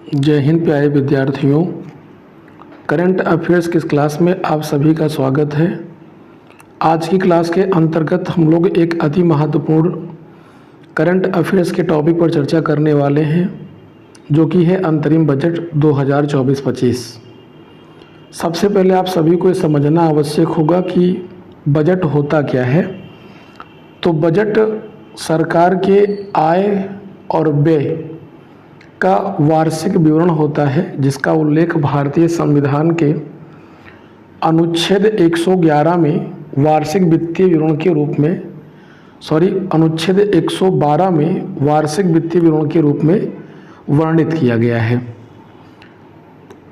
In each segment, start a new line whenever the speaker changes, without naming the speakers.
जय हिंद प्यारे विद्यार्थियों। करंट अफेयर्स की क्लास में आप सभी का स्वागत है। आज की क्लास के अंतर्गत हम लोग एक अति महत्वपूर्ण करंट अफेयर्स के टॉपिक पर चर्चा करने वाले हैं, जो कि है अंतरिम बजट 2024-25। सबसे पहले आप सभी को ये समझना आवश्यक होगा कि बजट होता क्या है। तो बजट सरकार के आय और व्यय का वार्षिक विवरण होता है, जिसका उल्लेख भारतीय संविधान के अनुच्छेद 111 में वार्षिक वित्तीय विवरण के रूप में अनुच्छेद 112 में वार्षिक वित्तीय विवरण के रूप में वर्णित किया गया है।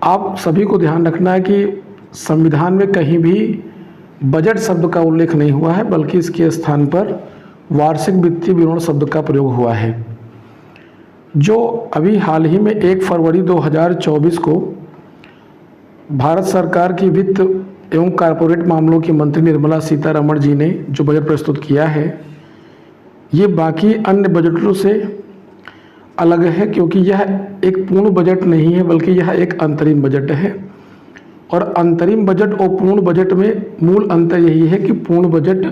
आप सभी को ध्यान रखना है कि संविधान में कहीं भी बजट शब्द का उल्लेख नहीं हुआ है, बल्कि इसके स्थान पर वार्षिक वित्तीय विवरण शब्द का प्रयोग हुआ है, जो अभी हाल ही में 1 फरवरी 2024 को भारत सरकार की वित्त एवं कॉरपोरेट मामलों की मंत्री निर्मला सीतारमण जी ने जो बजट प्रस्तुत किया है, ये बाकी अन्य बजटों से अलग है, क्योंकि यह एक पूर्ण बजट नहीं है, बल्कि यह एक अंतरिम बजट है। और अंतरिम बजट और पूर्ण बजट में मूल अंतर यही है कि पूर्ण बजट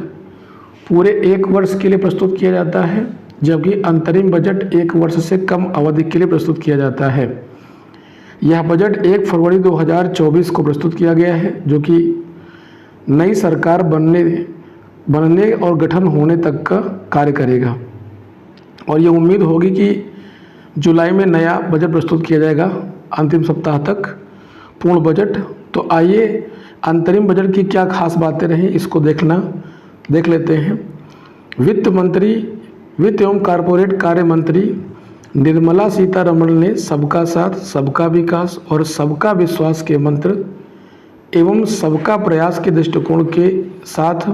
पूरे 1 वर्ष के लिए प्रस्तुत किया जाता है, जबकि अंतरिम बजट 1 वर्ष से कम अवधि के लिए प्रस्तुत किया जाता है। यह बजट 1 फरवरी 2024 को प्रस्तुत किया गया है, जो कि नई सरकार बनने और गठन होने तक का कार्य करेगा। और ये उम्मीद होगी कि जुलाई में नया बजट प्रस्तुत किया जाएगा, अंतिम सप्ताह तक पूर्ण बजट। तो आइए अंतरिम बजट की क्या खास बातें रहीं, इसको देख लेते हैं। वित्त एवं कॉरपोरेट कार्य मंत्री निर्मला सीतारमण ने सबका साथ, सबका विकास और सबका विश्वास के मंत्र एवं सबका प्रयास के दृष्टिकोण के साथ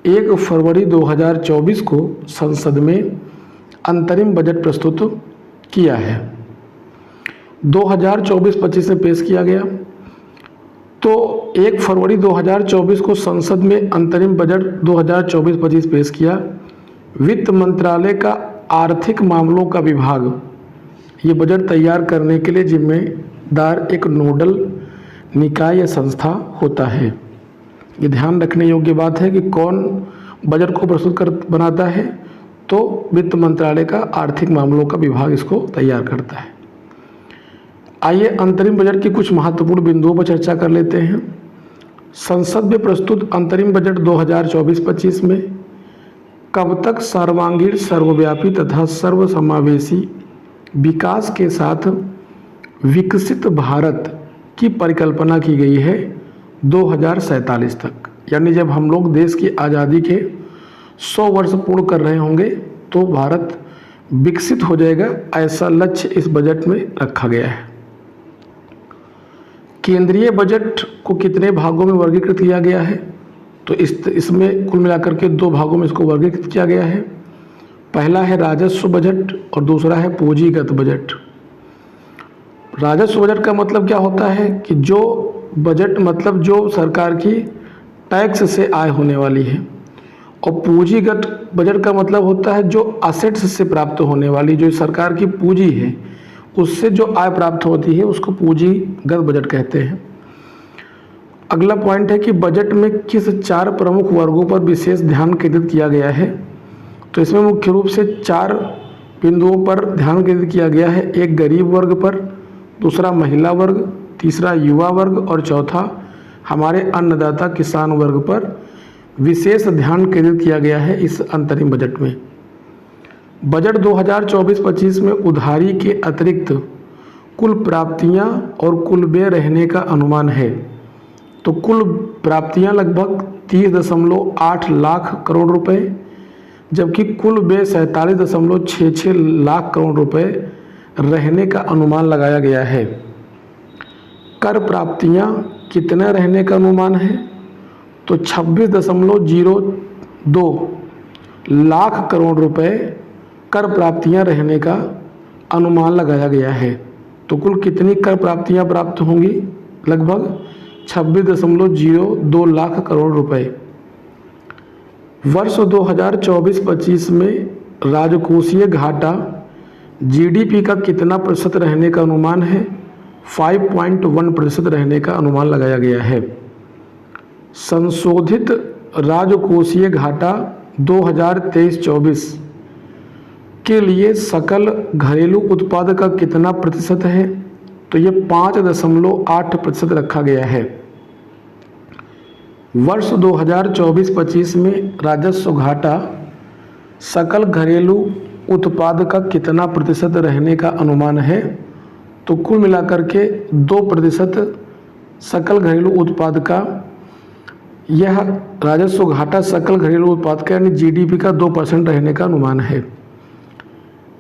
1 फरवरी 2024 को संसद में अंतरिम बजट प्रस्तुत किया है। 2024-25 में पेश किया गया। तो 1 फरवरी 2024 को संसद में अंतरिम बजट 2024-25 पेश किया। वित्त मंत्रालय का आर्थिक मामलों का विभाग ये बजट तैयार करने के लिए जिम्मेदार एक नोडल निकाय या संस्था होता है। ये ध्यान रखने योग्य बात है कि कौन बजट को प्रस्तुत बनाता है, तो वित्त मंत्रालय का आर्थिक मामलों का विभाग इसको तैयार करता है। आइए अंतरिम बजट की कुछ महत्वपूर्ण बिंदुओं पर चर्चा कर लेते हैं। संसद में प्रस्तुत अंतरिम बजट 2024-25 में कब तक सर्वांगीण, सर्वव्यापी तथा सर्वसमावेशी विकास के साथ विकसित भारत की परिकल्पना की गई है 2047 तक। यानी जब हम लोग देश की आज़ादी के 100 वर्ष पूर्ण कर रहे होंगे तो भारत विकसित हो जाएगा, ऐसा लक्ष्य इस बजट में रखा गया है। केंद्रीय बजट को कितने भागों में वर्गीकृत किया गया है, तो इसमें कुल मिलाकर के 2 भागों में इसको वर्गीकृत किया गया है। पहला है राजस्व बजट और दूसरा है पूंजीगत बजट। राजस्व बजट का मतलब क्या होता है कि जो बजट मतलब जो सरकार की टैक्स से आय होने वाली है, और पूंजीगत बजट का मतलब होता है जो असेट्स से प्राप्त होने वाली, जो सरकार की पूंजी है उससे जो आय प्राप्त होती है उसको पूंजीगत बजट कहते हैं। अगला पॉइंट है कि बजट में किस 4 प्रमुख वर्गों पर विशेष ध्यान केंद्रित किया गया है। तो इसमें मुख्य रूप से 4 बिंदुओं पर ध्यान केंद्रित किया गया है। एक गरीब वर्ग पर, दूसरा महिला वर्ग, तीसरा युवा वर्ग और चौथा हमारे अन्नदाता किसान वर्ग पर विशेष ध्यान केंद्रित किया गया है इस अंतरिम बजट में। बजट 2024-25 में उधारी के अतिरिक्त कुल प्राप्तियां और कुल व्यय रहने का अनुमान है। तो कुल प्राप्तियां लगभग 30.8 लाख करोड़ रुपए, जबकि कुल व्यय 47.66 लाख करोड़ रुपए रहने का अनुमान लगाया गया है। कर प्राप्तियां कितना रहने का अनुमान है, तो 26.02 लाख करोड़ रुपए कर प्राप्तियां रहने का अनुमान लगाया गया है। तो कुल कितनी कर प्राप्तियां प्राप्त होंगी, लगभग 26.02 लाख करोड़ रुपए। वर्ष 2024-25 में राजकोषीय घाटा जीडीपी का कितना प्रतिशत रहने का अनुमान है? 5.1% रहने का अनुमान लगाया गया है। संशोधित राजकोषीय घाटा 2023-24 के लिए सकल घरेलू उत्पाद का कितना प्रतिशत है? तो ये 5.8% रखा गया है। वर्ष 2024-25 में राजस्व घाटा सकल घरेलू उत्पाद का कितना प्रतिशत रहने का अनुमान है? तो कुल मिलाकर के 2% सकल घरेलू उत्पाद का, यह राजस्व घाटा सकल घरेलू उत्पाद का यानी जीडीपी का 2% रहने का अनुमान है।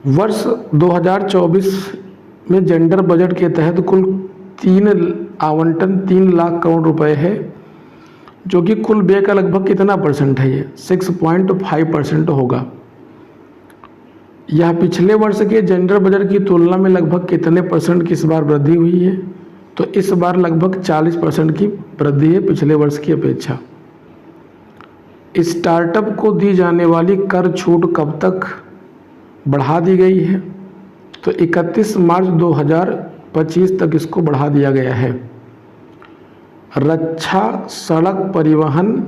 वर्ष 2024 में जेंडर बजट के तहत कुल आवंटन 3 लाख करोड़ रुपए है, जो कि कुल व्यय का लगभग कितना परसेंट है? ये 6.5% होगा। यह पिछले वर्ष के जेंडर बजट की तुलना में लगभग कितने परसेंट की इस बार वृद्धि हुई है? तो इस बार लगभग 40% की वृद्धि है पिछले वर्ष की अपेक्षा। स्टार्टअप को दी जाने वाली कर छूट कब तक बढ़ा दी गई है? तो 31 मार्च 2025 तक इसको बढ़ा दिया गया है। रक्षा, सड़क परिवहन,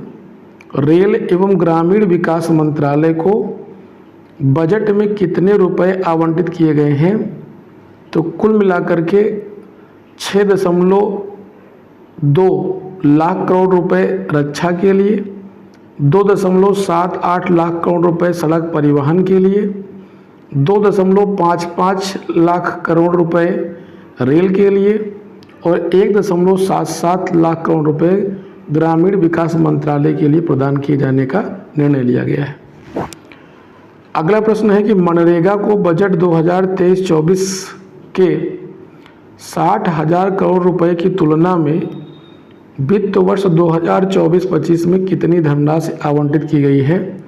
रेल एवं ग्रामीण विकास मंत्रालय को बजट में कितने रुपए आवंटित किए गए हैं? तो कुल मिलाकर के 6.2 लाख करोड़ रुपए रक्षा के लिए, 2.78 लाख करोड़ रुपए सड़क परिवहन के लिए, 2.55 लाख करोड़ रुपए रेल के लिए और 1.77 लाख करोड़ रुपए ग्रामीण विकास मंत्रालय के लिए प्रदान किए जाने का निर्णय लिया गया है। अगला प्रश्न है कि मनरेगा को बजट 2023-24 के 60,000 करोड़ रुपए की तुलना में वित्त वर्ष 2024-25 में कितनी धनराशि आवंटित की गई है?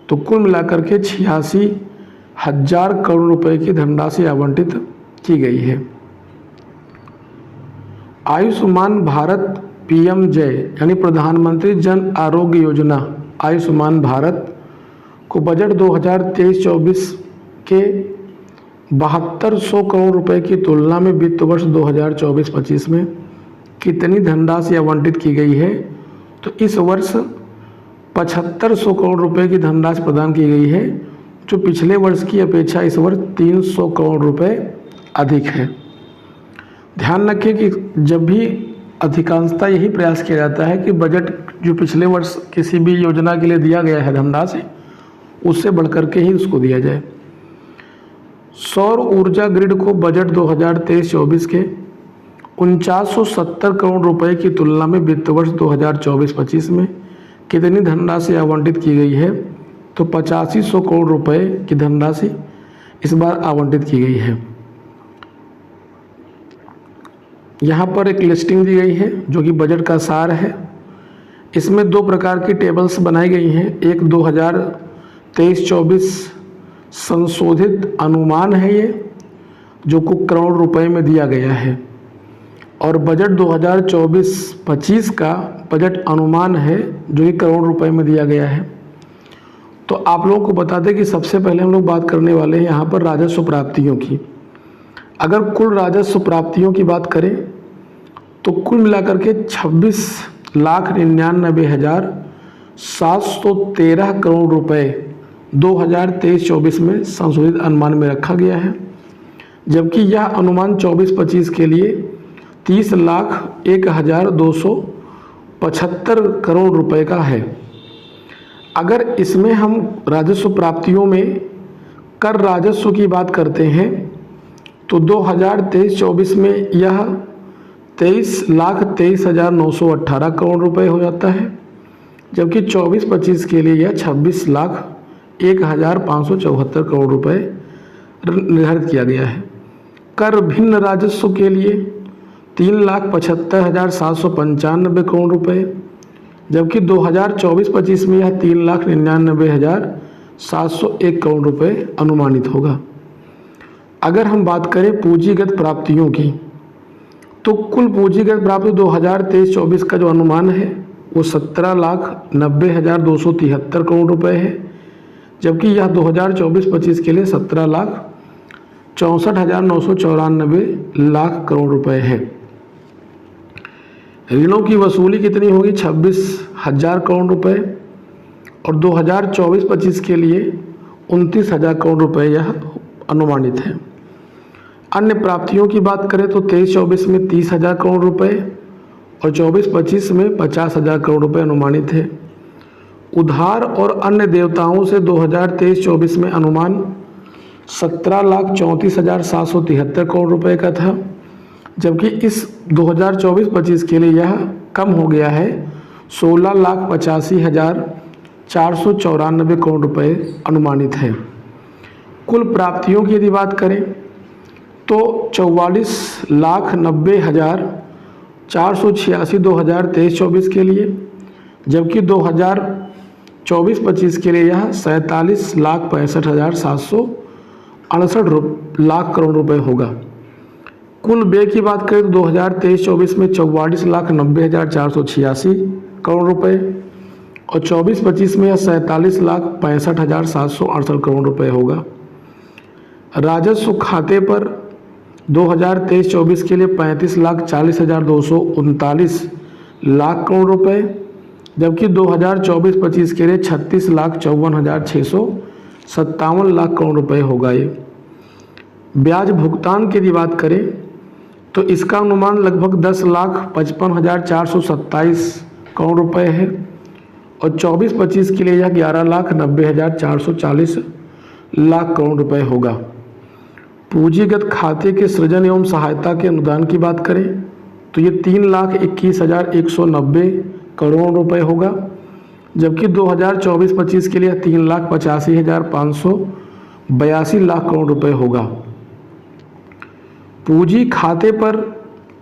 तो कुल मिलाकर के 86,000 करोड़ रुपए की धनराशि आवंटित की गई है। आयुष्मान भारत पीएमजय यानी प्रधानमंत्री जन आरोग्य योजना आयुष्मान भारत को बजट 2023-24 के 7200 करोड़ रुपए की तुलना में वित्त वर्ष 2024-25 में कितनी धनराशि आवंटित की गई है? तो इस वर्ष 7500 करोड़ रुपए की धनराशि प्रदान की गई है, जो पिछले वर्ष की अपेक्षा इस वर्ष 300 करोड़ रुपए अधिक है। ध्यान रखें कि जब भी अधिकांशतः यही प्रयास किया जाता है कि बजट जो पिछले वर्ष किसी भी योजना के लिए दिया गया है धनराशि, उससे बढ़कर के ही उसको दिया जाए। सौर ऊर्जा ग्रिड को बजट 2023-24 के 4970 करोड़ रुपए की तुलना में वित्त वर्ष 2024-25 में कितनी धनराशि आवंटित की गई है? तो 8500 करोड़ रुपए की धनराशि इस बार आवंटित की गई है। यहाँ पर एक लिस्टिंग दी गई है जो कि बजट का सार है। इसमें 2 प्रकार की टेबल्स बनाई गई हैं। एक 2023-24 संशोधित अनुमान है ये, जो कुछ करोड़ रुपए में दिया गया है, और बजट 2024-25 का बजट अनुमान है जो कि करोड़ रुपए में दिया गया है। तो आप लोगों को बता दें कि सबसे पहले हम लोग बात करने वाले हैं यहाँ पर राजस्व प्राप्तियों की। अगर कुल राजस्व प्राप्तियों की बात करें तो कुल मिलाकर के 26,99,713 करोड़ रुपए 2023-24 में संशोधित अनुमान में रखा गया है, जबकि यह अनुमान 24-25 के लिए 30,01,275 करोड़ रुपए का है। अगर इसमें हम राजस्व प्राप्तियों में कर राजस्व की बात करते हैं तो 2023-24 में यह 23,23,918 करोड़ रुपए हो जाता है, जबकि 24-25 के लिए यह 26,01,574 करोड़ रुपए निर्धारित किया गया है। कर भिन्न राजस्व के लिए 3,75,795 करोड़ रुपए, जबकि 2024-25 में यह 3,99,701 करोड़ रुपए अनुमानित होगा। अगर हम बात करें पूंजीगत प्राप्तियों की तो कुल पूंजीगत प्राप्ति 2023-24 का जो अनुमान है वो 17,90,273 करोड़ रुपए है, जबकि यह 2024-25 के लिए 17,00,00 64,994 लाख करोड़ रुपए है। ऋणों की वसूली कितनी होगी? 26,000 करोड़ रुपए और 2024-25 के लिए 29,000 करोड़ रुपए यह अनुमानित है। अन्य प्राप्तियों की बात करें तो 23-24 में 30,000 करोड़ रुपए और 24-25 में 50,000 करोड़ रुपए अनुमानित है। उधार और अन्य देवताओं से 2023-24 में अनुमान 17,34,773 करोड़ रुपए का था, जबकि इस 2024-25 के लिए यह कम हो गया है, 16,85,494 करोड़ रुपए अनुमानित है। कुल प्राप्तियों की यदि बात करें तो 44,90,486 2023-24 के लिए, जबकि 2024-25 के लिए यह 47,65,768 लाख करोड़ रुपए होगा। कुल व्यय की बात करें तो 2023-24 में 44,90,486 करोड़ रुपए और 24-25 में यह 47,65,768 करोड़ रुपए होगा। राजस्व खाते पर 2023-24 के लिए 35,40,239 लाख करोड़ रुपए, जबकि 2024-25 के लिए 36,54,657 लाख करोड़ रुपए होगा। ये ब्याज भुगतान की यदि बात करें तो इसका अनुमान लगभग 10,55,427 करोड़ रुपए है और 24-25 के लिए यह 11,90,440 लाख करोड़ रुपए होगा। पूंजीगत खाते के सृजन एवं सहायता के अनुदान की बात करें तो ये 3,21,190 करोड़ रुपए होगा, जबकि 2024-25 के लिए 3,85,582 लाख करोड़ रुपए होगा। पूंजी खाते पर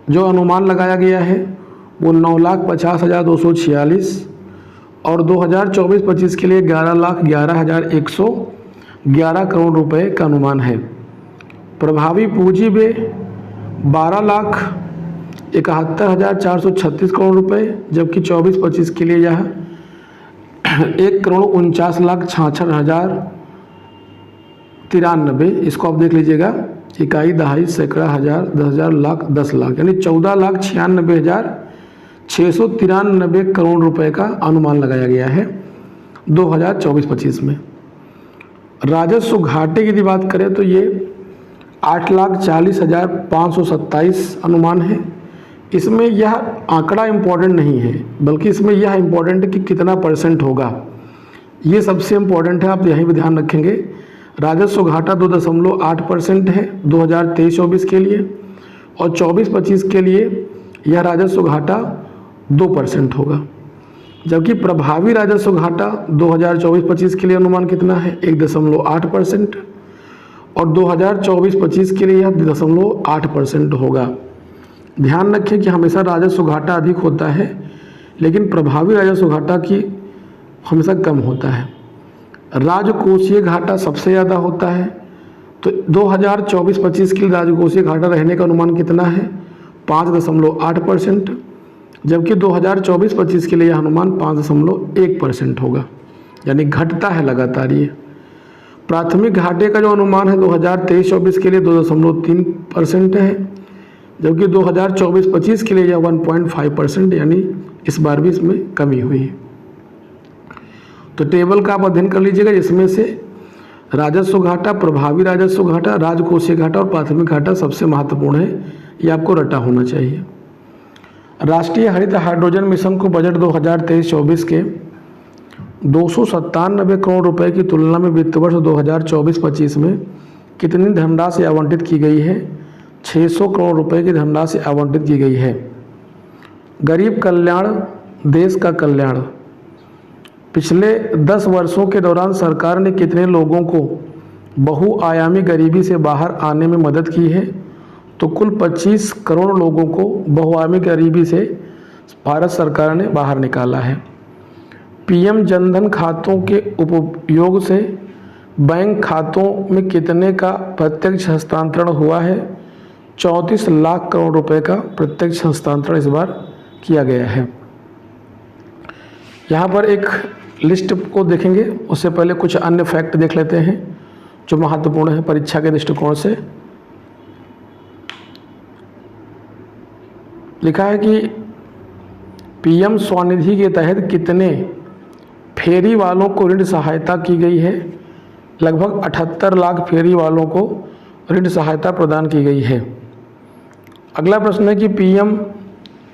जो अनुमान लगाया गया है वो 9,50,246 और 2024-25 के लिए 11,11,111 करोड़ रुपए का अनुमान है। प्रभावी पूंजी में 12,71,436 करोड़ रुपए, जबकि 24-25 के लिए यह 1,49,66,093। इसको आप देख लीजिएगा, इकाई, दहाई, सैकड़ा, हजार, 10,000, लाख, 10 लाख, यानी 14,96,693 करोड़ रुपए का अनुमान लगाया गया है 2024-25 में। राजस्व घाटे की यदि बात करें तो ये 8,40,527 अनुमान है। इसमें यह आंकड़ा इम्पोर्टेंट नहीं है, बल्कि इसमें यह इम्पोर्टेंट है कि कितना परसेंट होगा, ये सबसे इम्पोर्टेंट है। आप यहीं पर ध्यान रखेंगे। राजस्व घाटा 2.8% है 2023-24 के लिए और 24-25 के लिए यह राजस्व घाटा 2% होगा, जबकि प्रभावी राजस्व घाटा 2024-25 के लिए अनुमान कितना है? 1.8% और 2024-25 के लिए यह 2.8% होगा। ध्यान रखें कि हमेशा राजस्व घाटा अधिक होता है, लेकिन प्रभावी राजस्व घाटा की हमेशा कम होता है। राजकोषीय घाटा सबसे ज़्यादा होता है, तो 2024-25 के लिए राजकोषीय घाटा रहने का अनुमान कितना है? 5.8%, जबकि 2024-25 के लिए यह अनुमान 5.1% होगा, यानी घटता है लगातार ये। प्राथमिक घाटे का जो अनुमान है 2023-24 के लिए 2.3% है, जबकि 2024-25 के लिए यह 1.5%, यानी इस बार भी इसमें कमी हुई है। तो टेबल का आप अध्ययन कर लीजिएगा, जिसमें से राजस्व घाटा, प्रभावी राजस्व घाटा, राजकोषीय घाटा और प्राथमिक घाटा सबसे महत्वपूर्ण है, ये आपको रटा होना चाहिए। राष्ट्रीय हरित हाइड्रोजन मिशन को बजट 2023-24 के 297 करोड़ रुपए की तुलना में वित्त वर्ष 2024-25 में कितनी धनराशि आवंटित की गई है? 600 करोड़ रुपए की धनराशि आवंटित की गई है। गरीब कल्याण देश का कल्याण। पिछले 10 वर्षों के दौरान सरकार ने कितने लोगों को बहुआयामी गरीबी से बाहर आने में मदद की है? तो कुल 25 करोड़ लोगों को बहुआयामी गरीबी से भारत सरकार ने बाहर निकाला है। पीएम जनधन खातों के उपयोग से बैंक खातों में कितने का प्रत्यक्ष हस्तांतरण हुआ है? 34 लाख करोड़ रुपए का प्रत्यक्ष हस्तांतरण इस बार किया गया है। यहाँ पर एक लिस्ट को देखेंगे, उससे पहले कुछ अन्य फैक्ट देख लेते हैं जो महत्वपूर्ण है परीक्षा के दृष्टिकोण से। लिखा है कि पीएम स्वनिधि के तहत कितने फेरी वालों को ऋण सहायता की गई है। लगभग 78 लाख फेरी वालों को ऋण सहायता प्रदान की गई है। अगला प्रश्न है कि पीएम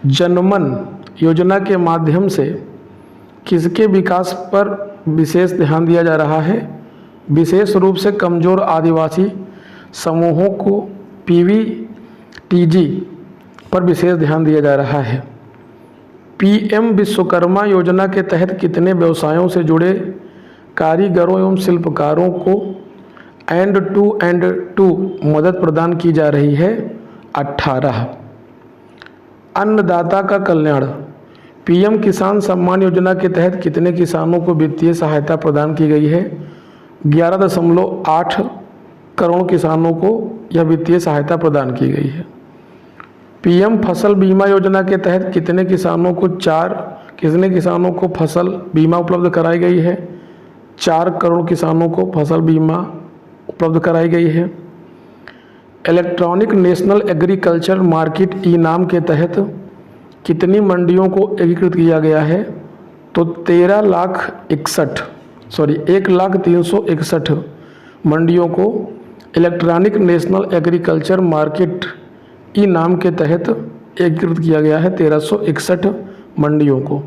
जनमन योजना के माध्यम से किसके विकास पर विशेष ध्यान दिया जा रहा है। विशेष रूप से कमजोर आदिवासी समूहों को पीवीटीजी पर विशेष ध्यान दिया जा रहा है। पीएम विश्वकर्मा योजना के तहत कितने व्यवसायों से जुड़े कारीगरों एवं शिल्पकारों को एंड टू मदद प्रदान की जा रही है। 18। अन्नदाता का कल्याण। पीएम किसान सम्मान योजना के तहत कितने किसानों को वित्तीय सहायता प्रदान की गई है। 11.8 करोड़ किसानों को यह वित्तीय सहायता प्रदान की गई है। पीएम फसल बीमा योजना के तहत कितने किसानों को फसल बीमा उपलब्ध कराई गई है। 4 करोड़ किसानों को फसल बीमा उपलब्ध कराई गई है। Electronic national agriculture market e-NAM के तहत कितनी मंडियों को एकीकृत किया गया है। तो 1,361 मंडियों को electronic national agriculture market e-NAM के तहत एकीकृत किया गया है। 1361 मंडियों को।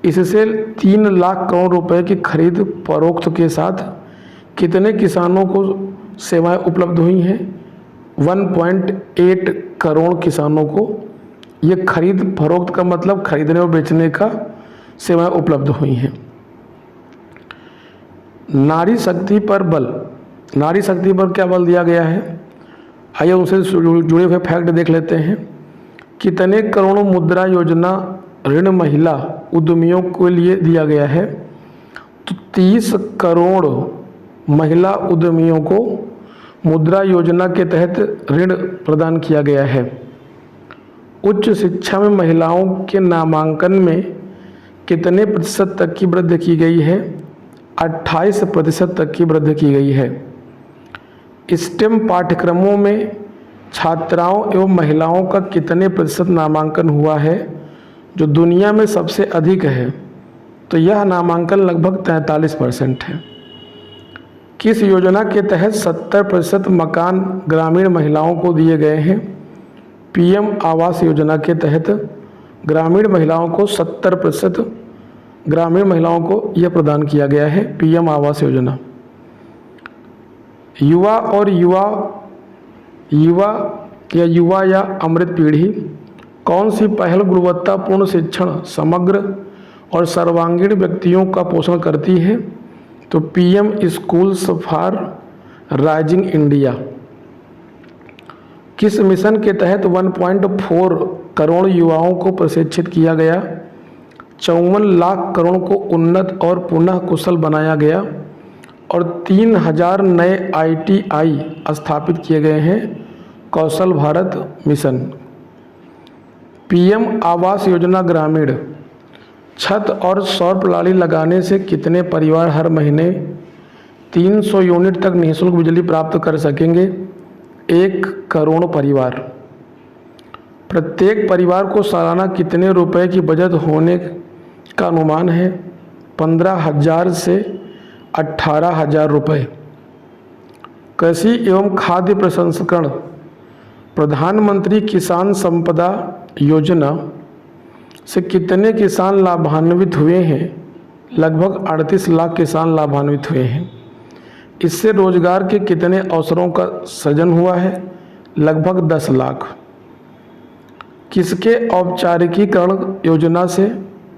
इससे 3 लाख करोड़ रुपए की खरीद फरोख्त के साथ कितने किसानों को सेवाएं उपलब्ध हुई हैं। 1.8 करोड़ किसानों को ये खरीद फरोख्त का मतलब खरीदने और बेचने का सेवाएं उपलब्ध हुई हैं। नारी शक्ति पर बल। नारी शक्ति पर क्या बल दिया गया है, आइए उनसे जुड़े हुए फैक्ट देख लेते हैं। कितने करोड़ मुद्रा योजना ऋण महिला उद्यमियों के लिए दिया गया है। तो 30 करोड़ महिला उद्यमियों को मुद्रा योजना के तहत ऋण प्रदान किया गया है। उच्च शिक्षा में महिलाओं के नामांकन में कितने प्रतिशत तक की वृद्धि की गई है। 28% तक की वृद्धि की गई है। स्टेम पाठ्यक्रमों में छात्राओं एवं महिलाओं का कितने प्रतिशत नामांकन हुआ है, जो दुनिया में सबसे अधिक है। तो यह नामांकन लगभग 43% है। किस योजना के तहत 70% मकान ग्रामीण महिलाओं को दिए गए हैं। पीएम आवास योजना के तहत ग्रामीण महिलाओं को 70% ग्रामीण महिलाओं को यह प्रदान किया गया है। पीएम आवास योजना। युवा या अमृत पीढ़ी कौन सी पहल गुणवत्तापूर्ण शिक्षण, समग्र और सर्वांगीण व्यक्तियों का पोषण करती है। तो PM schools for rising India. किस मिशन के तहत 1.4 करोड़ युवाओं को प्रशिक्षित किया गया। 54 लाख करोड़ को उन्नत और पुनः कुशल बनाया गया और 3000 नए ITI स्थापित किए गए हैं। कौशल भारत मिशन। पीएम आवास योजना ग्रामीण। छत और सौर प्रणाली लगाने से कितने परिवार हर महीने 300 यूनिट तक निःशुल्क बिजली प्राप्त कर सकेंगे। 1 करोड़ परिवार। प्रत्येक परिवार को सालाना कितने रुपए की बचत होने का अनुमान है। 15,000 से 18,000 रुपये। कृषि एवं खाद्य प्रसंस्करण। प्रधानमंत्री किसान संपदा योजना से कितने किसान लाभान्वित हुए हैं। लगभग 38 लाख किसान लाभान्वित हुए हैं। इससे रोजगार के कितने अवसरों का सृजन हुआ है। लगभग 10 लाख। किसके औपचारिकीकरण योजना से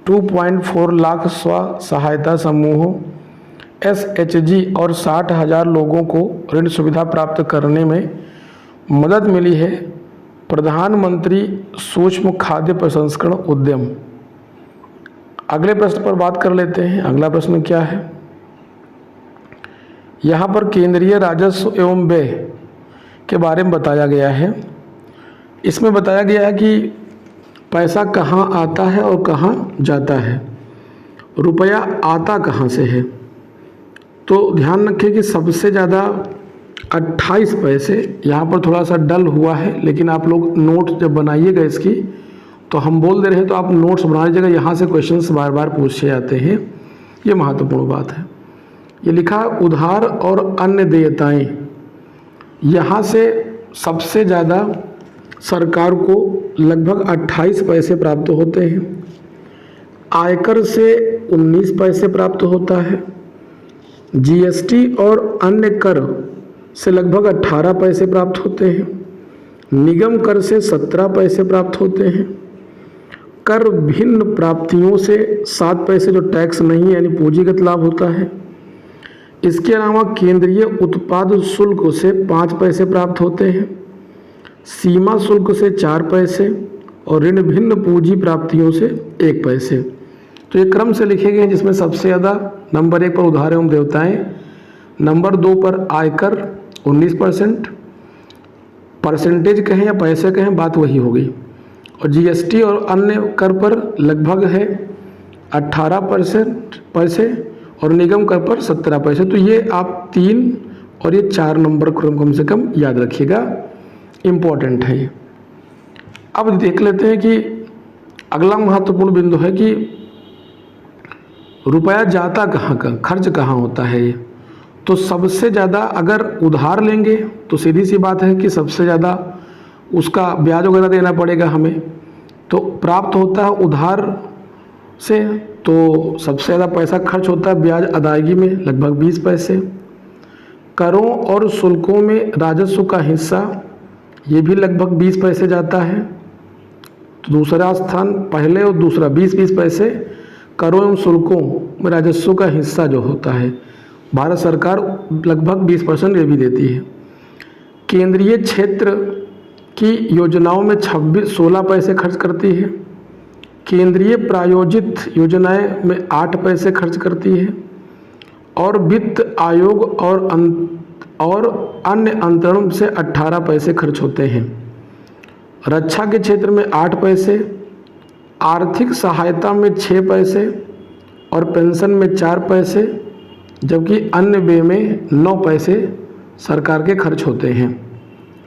2.4 लाख स्व सहायता समूहों SHG और 60,000 लोगों को ऋण सुविधा प्राप्त करने में मदद मिली है। प्रधानमंत्री सूक्ष्म खाद्य प्रसंस्करण उद्यम। अगले प्रश्न पर बात कर लेते हैं। अगला प्रश्न क्या है, यहाँ पर केंद्रीय राजस्व एवं व्यय के बारे में बताया गया है। इसमें बताया गया है कि पैसा कहाँ आता है और कहाँ जाता है। रुपया आता कहाँ से है। तो ध्यान रखें कि सबसे ज़्यादा 28 पैसे। यहाँ पर थोड़ा सा डल हुआ है, लेकिन आप लोग नोट जब बनाइएगा इसकी, तो हम बोल दे रहे हैं तो आप नोट्स बना लीजिएगा। यहाँ से क्वेश्चंस बार बार पूछे जाते हैं, ये महत्वपूर्ण बात है। ये लिखा उधार और अन्य देयताएं, यहाँ से सबसे ज़्यादा सरकार को लगभग 28 पैसे प्राप्त होते हैं। आयकर से 19 पैसे प्राप्त होता है। जीएसटी और अन्य कर से लगभग 18 पैसे प्राप्त होते हैं। निगम कर से 17 पैसे प्राप्त होते हैं। कर भिन्न प्राप्तियों से 7 पैसे जो टैक्स नहीं यानी पूंजीगत लाभ होता है। इसके अलावा केंद्रीय उत्पाद शुल्क से 5 पैसे प्राप्त होते हैं। सीमा शुल्क से 4 पैसे और ऋण भिन्न पूंजी प्राप्तियों से 1 पैसे। तो ये क्रम से लिखे गए हैं, जिसमें सबसे ज़्यादा नंबर 1 पर उधार एवं देयताएं, नंबर 2 पर आयकर 19%, परसेंटेज कहें या पैसे कहें बात वही हो गई। और जीएसटी और अन्य कर पर लगभग है 18% पैसे और निगम कर पर 17 पैसे। तो ये आप 3 और ये 4 नंबर कम से कम याद रखिएगा, इम्पोर्टेंट है ये। अब देख लेते हैं कि अगला महत्वपूर्ण बिंदु है कि रुपया जाता कहाँ का, खर्च कहाँ होता है ये। तो सबसे ज़्यादा अगर उधार लेंगे तो सीधी सी बात है कि सबसे ज़्यादा उसका ब्याज वगैरह देना पड़ेगा हमें, तो प्राप्त होता है उधार से, तो सबसे ज़्यादा पैसा खर्च होता है ब्याज अदायगी में, लगभग 20 पैसे। करों और शुल्कों में राजस्व का हिस्सा, ये भी लगभग 20 पैसे जाता है। तो दूसरा स्थान पहले और दूसरा 20-20 पैसे करों एवं शुल्कों में राजस्व का हिस्सा जो होता है, भारत सरकार लगभग 20% ये भी देती है। केंद्रीय क्षेत्र की योजनाओं में 16 पैसे खर्च करती है। केंद्रीय प्रायोजित योजनाएं में 8 पैसे खर्च करती है। और वित्त आयोग और अन्य अंतरण से 18 पैसे खर्च होते हैं। रक्षा के क्षेत्र में 8 पैसे, आर्थिक सहायता में 6 पैसे और पेंशन में 4 पैसे, जबकि अन्य व्यय में 9 पैसे सरकार के खर्च होते हैं।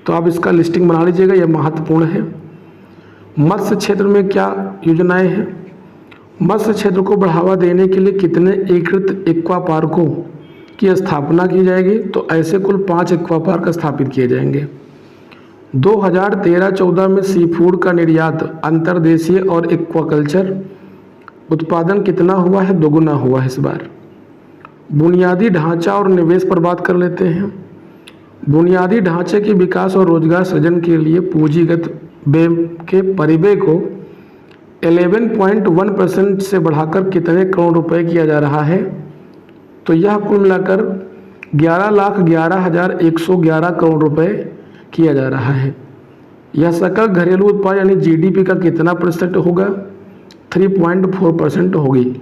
तो आप इसका लिस्टिंग बना लीजिएगा, यह महत्वपूर्ण है। मत्स्य क्षेत्र में क्या योजनाएं हैं? मत्स्य क्षेत्र को बढ़ावा देने के लिए कितने एकीकृत एक्वा पार्कों की स्थापना की जाएगी? तो ऐसे कुल 5 एक्वा पार्क स्थापित किए जाएंगे। 2013-14 में सी फूड का निर्यात अंतर्देशीय और एक्वाकल्चर उत्पादन कितना हुआ है? दोगुना हुआ है इस बार। बुनियादी ढांचा और निवेश पर बात कर लेते हैं। बुनियादी ढांचे के विकास और रोजगार सृजन के लिए पूंजीगत व्यय के परिव्यय को 11.1% से बढ़ाकर कितने करोड़ रुपए किया जा रहा है? तो यह कुल मिलाकर 11,11,111 करोड़ रुपए किया जा रहा है। यह सकल घरेलू उत्पाद यानी जीडीपी का कितना प्रतिशत होगा? 3.4% होगी।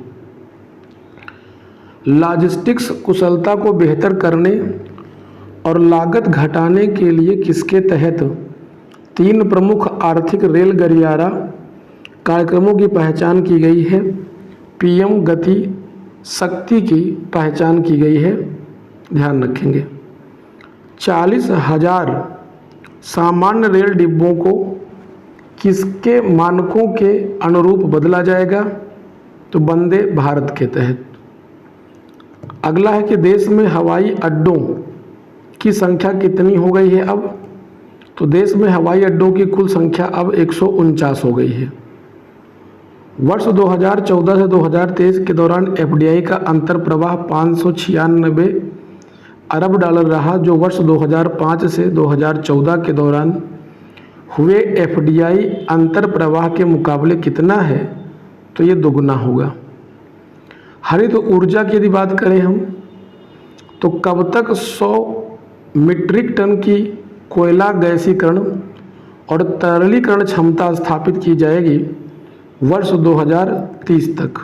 लॉजिस्टिक्स कुशलता को बेहतर करने और लागत घटाने के लिए किसके तहत 3 प्रमुख आर्थिक रेल गलियारा कार्यक्रमों की पहचान की गई है? पीएम गति शक्ति की पहचान की गई है, ध्यान रखेंगे। 40,000 सामान्य रेल डिब्बों को किसके मानकों के अनुरूप बदला जाएगा? तो वंदे भारत के तहत। अगला है कि देश में हवाई अड्डों की संख्या कितनी हो गई है अब? तो देश में हवाई अड्डों की कुल संख्या अब 149 हो गई है। वर्ष 2014 से 2023 के दौरान एफडीआई का अंतर प्रवाह 596 अरब डॉलर रहा, जो वर्ष 2005 से 2014 के दौरान हुए एफडीआई अंतर प्रवाह के मुकाबले कितना है? तो ये दोगुना होगा। हरित ऊर्जा की यदि बात करें हम, तो कब तक 100 मीट्रिक टन की कोयला गैसीकरण और तरलीकरण क्षमता स्थापित की जाएगी? वर्ष 2030 तक।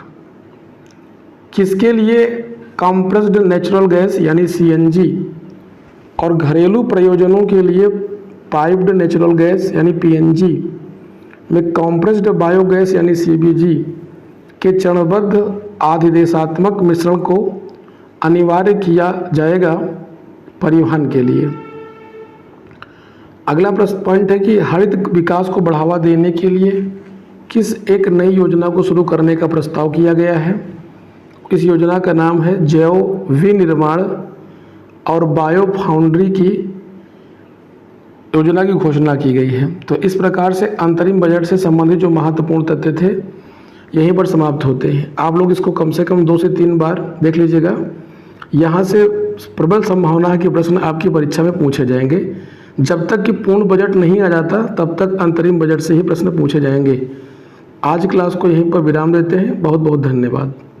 किसके लिए कंप्रेस्ड नेचुरल गैस यानी सीएनजी और घरेलू प्रयोजनों के लिए पाइप्ड नेचुरल गैस यानी पीएनजी में कंप्रेस्ड बायोगैस यानी सीबीजी के चरणबद्ध अधिदेशात्मक मिश्रण को अनिवार्य किया जाएगा? परिवहन के लिए। अगला प्रश्न पॉइंट है कि हरित विकास को बढ़ावा देने के लिए किस एक नई योजना को शुरू करने का प्रस्ताव किया गया है। इस योजना का नाम है जैव विनिर्माण और बायो फाउंड्री की योजना की घोषणा की गई है। तो इस प्रकार से अंतरिम बजट से संबंधित जो महत्वपूर्ण तथ्य थे यहीं पर समाप्त होते हैं। आप लोग इसको कम से कम 2 से 3 बार देख लीजिएगा। यहाँ से प्रबल संभावना है कि प्रश्न आपकी परीक्षा में पूछे जाएंगे। जब तक कि पूर्ण बजट नहीं आ जाता तब तक अंतरिम बजट से ही प्रश्न पूछे जाएंगे। आज क्लास को यहीं पर विराम देते हैं। बहुत बहुत धन्यवाद।